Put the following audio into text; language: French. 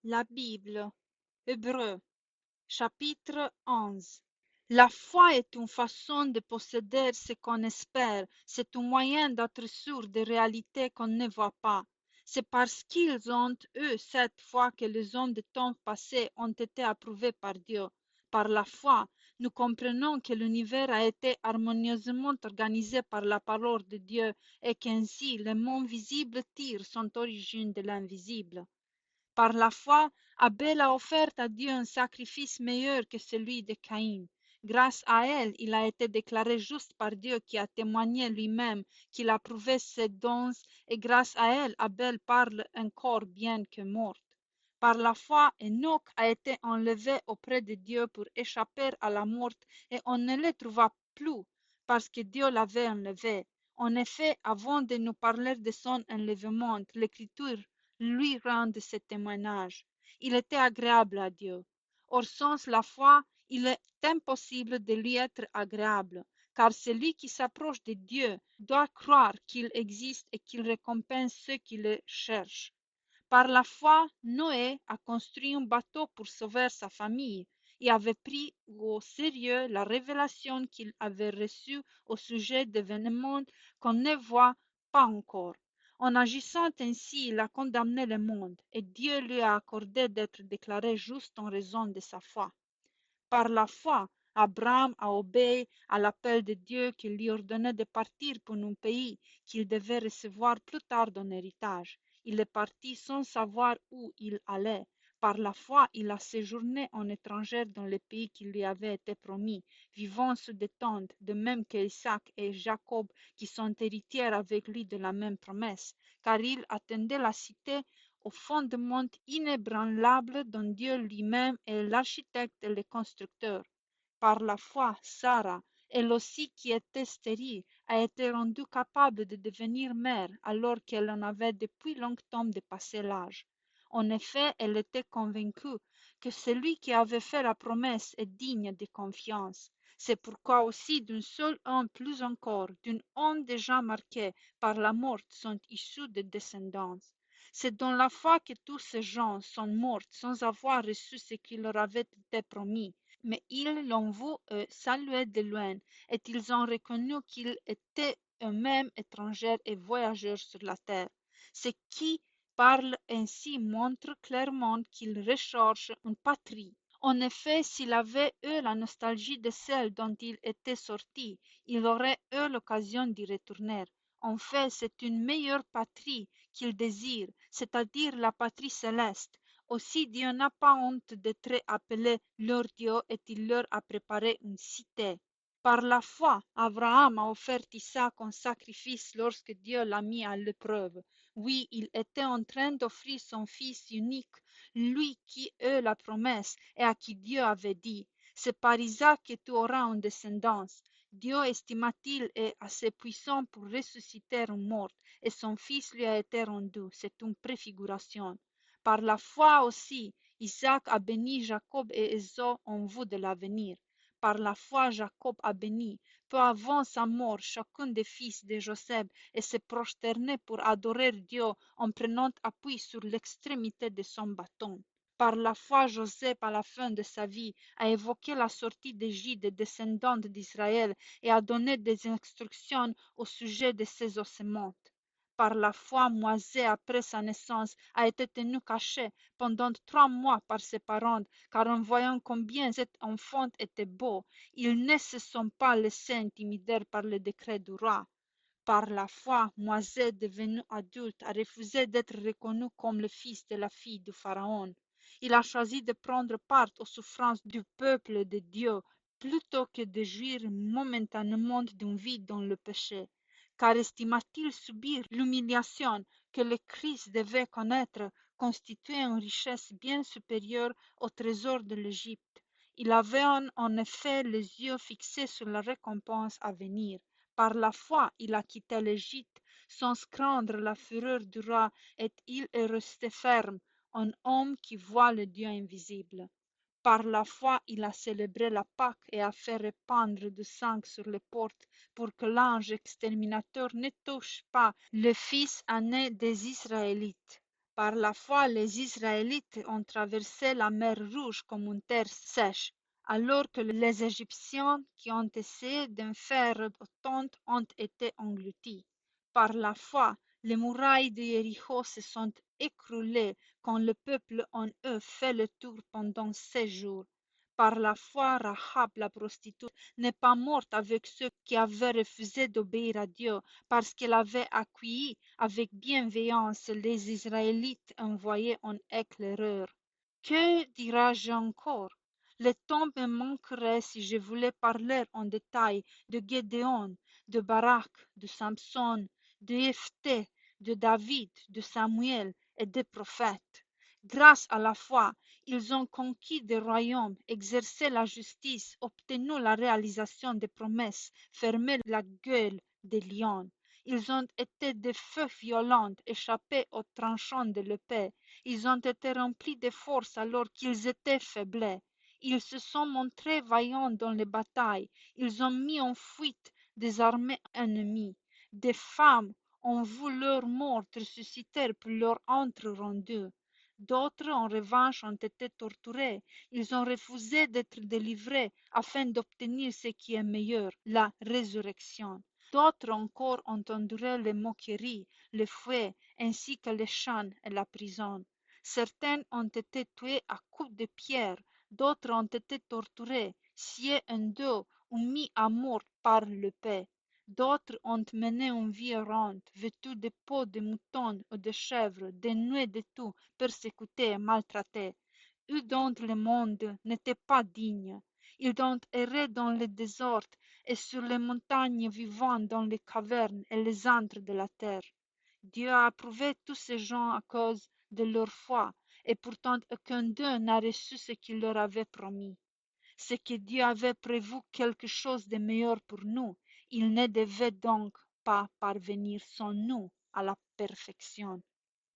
La Bible, Hébreux, chapitre 11. La foi est une façon de posséder ce qu'on espère, c'est un moyen d'être sûr des réalités qu'on ne voit pas. C'est parce qu'ils ont eu cette foi que les hommes de temps passés ont été approuvés par Dieu. Par la foi, nous comprenons que l'univers a été harmonieusement organisé par la parole de Dieu et qu'ainsi le monde visible tire son origine de l'invisible. Par la foi, Abel a offert à Dieu un sacrifice meilleur que celui de Caïn. Grâce à elle, il a été déclaré juste par Dieu qui a témoigné lui-même qu'il approuvait ses dons et grâce à elle, Abel parle encore bien que mort. Par la foi, Enoch a été enlevé auprès de Dieu pour échapper à la mort et on ne le trouva plus parce que Dieu l'avait enlevé. En effet, avant de nous parler de son enlèvement, l'Écriture lui rend ce témoignage. Il était agréable à Dieu. Or, sans la foi, il est impossible de lui être agréable, car celui qui s'approche de Dieu doit croire qu'il existe et qu'il récompense ceux qui le cherchent. Par la foi, Noé a construit un bateau pour sauver sa famille et avait pris au sérieux la révélation qu'il avait reçue au sujet d'événements qu'on ne voit pas encore. En agissant ainsi, il a condamné le monde et Dieu lui a accordé d'être déclaré juste en raison de sa foi. Par la foi, Abraham a obéi à l'appel de Dieu qui lui ordonnait de partir pour un pays qu'il devait recevoir plus tard en héritage. Il est parti sans savoir où il allait. Par la foi, il a séjourné en étranger dans le pays qui lui avait été promis, vivant sous des tentes, de même qu'Isaac et Jacob qui sont héritiers avec lui de la même promesse, car il attendait la cité au fondement inébranlable dont Dieu lui-même est l'architecte et le constructeur. Par la foi, Sarah, elle aussi qui était stérile, a été rendue capable de devenir mère alors qu'elle en avait depuis longtemps dépassé l'âge. En effet, elle était convaincue que celui qui avait fait la promesse est digne de confiance. C'est pourquoi aussi d'un seul homme plus encore, d'une homme déjà marquée par la mort, sont issus des descendants. C'est dans la foi que tous ces gens sont morts sans avoir reçu ce qui leur avait été promis, mais ils l'ont vu saluer de loin, et ils ont reconnu qu'ils étaient eux-mêmes étrangers et voyageurs sur la terre. Ce qui parle ainsi montre clairement qu'ils recherchent une patrie. En effet, s'il avait eu la nostalgie de celle dont il était sorti, il aurait eu l'occasion d'y retourner. En fait, c'est une meilleure patrie qu'ils désirent, c'est-à-dire la patrie céleste. Aussi Dieu n'a pas honte d'être appelé leur Dieu et il leur a préparé une cité. Par la foi, Abraham a offert Isaac en sacrifice lorsque Dieu l'a mis à l'épreuve. Oui, il était en train d'offrir son fils unique, lui qui eut la promesse et à qui Dieu avait dit, c'est par Isaac que tu auras une descendance. Dieu estima-t-il est assez puissant pour ressusciter un mort, et son fils lui a été rendu. C'est une préfiguration. Par la foi aussi, Isaac a béni Jacob et Esau en vue de l'avenir. Par la foi, Jacob a béni, peu avant sa mort, chacun des fils de Joseph et se prosternait pour adorer Dieu en prenant appui sur l'extrémité de son bâton. Par la foi, Joseph, à la fin de sa vie, a évoqué la sortie d'Égypte des descendants d'Israël et a donné des instructions au sujet de ses ossements. Par la foi, Moïse, après sa naissance, a été tenu caché pendant 3 mois par ses parents, car en voyant combien cet enfant était beau, ils ne se sont pas laissés intimider par le décret du roi. Par la foi, Moïse, devenu adulte, a refusé d'être reconnu comme le fils de la fille du Pharaon. Il a choisi de prendre part aux souffrances du peuple de Dieu plutôt que de jouir momentanément d'une vie dans le péché. Car estima-t-il subir l'humiliation que le Christ devait connaître constituait une richesse bien supérieure au trésor de l'Égypte. Il avait en effet les yeux fixés sur la récompense à venir. Par la foi, il a quitté l'Égypte sans craindre la fureur du roi et il est resté ferme, un homme qui voit le Dieu invisible. Par la foi, il a célébré la Pâque et a fait répandre du sang sur les portes pour que l'ange exterminateur ne touche pas le fils aîné des Israélites. Par la foi, les Israélites ont traversé la mer Rouge comme une terre sèche, alors que les Égyptiens qui ont essayé d'en faire autant ont été engloutis. Par la foi, les murailles de Jéricho se sont écroulées quand le peuple en eux fait le tour pendant 6 jours. Par la foi, Rahab la prostituée n'est pas morte avec ceux qui avaient refusé d'obéir à Dieu parce qu'elle avait accueilli avec bienveillance les Israélites envoyés en éclaireur. Que dirai-je encore? Le temps me manquerait si je voulais parler en détail de Gédéon, de Barak, de Samson, de Jephthé, de David, de Samuel et des prophètes. Grâce à la foi, ils ont conquis des royaumes, exercé la justice, obtenu la réalisation des promesses, fermé la gueule des lions. Ils ont été des feux violents, échappés aux tranchants de l'épée. Ils ont été remplis de force alors qu'ils étaient faibles. Ils se sont montrés vaillants dans les batailles. Ils ont mis en fuite des armées ennemies. Des femmes ont vu leur mort ressusciter pour leur entre rendu. D'autres, en revanche, ont été torturés. Ils ont refusé d'être délivrés afin d'obtenir ce qui est meilleur, la résurrection. D'autres encore ont enduré les moqueries, les fouets, ainsi que les chants et la prison. Certains ont été tués à coups de pierre, d'autres ont été torturés, sciés en deux ou mis à mort par l'épée. D'autres ont mené une vie errante, vêtus de peaux de moutons ou de chèvres, dénués de tout, persécutés et maltraités. Eux dont le monde n'était pas digne. Ils ont erré dans le désordre et sur les montagnes vivant dans les cavernes et les antres de la terre. Dieu a approuvé tous ces gens à cause de leur foi, et pourtant aucun d'eux n'a reçu ce qu'il leur avait promis. C'est que Dieu avait prévu quelque chose de meilleur pour nous. Il ne devait donc pas parvenir sans nous à la perfection.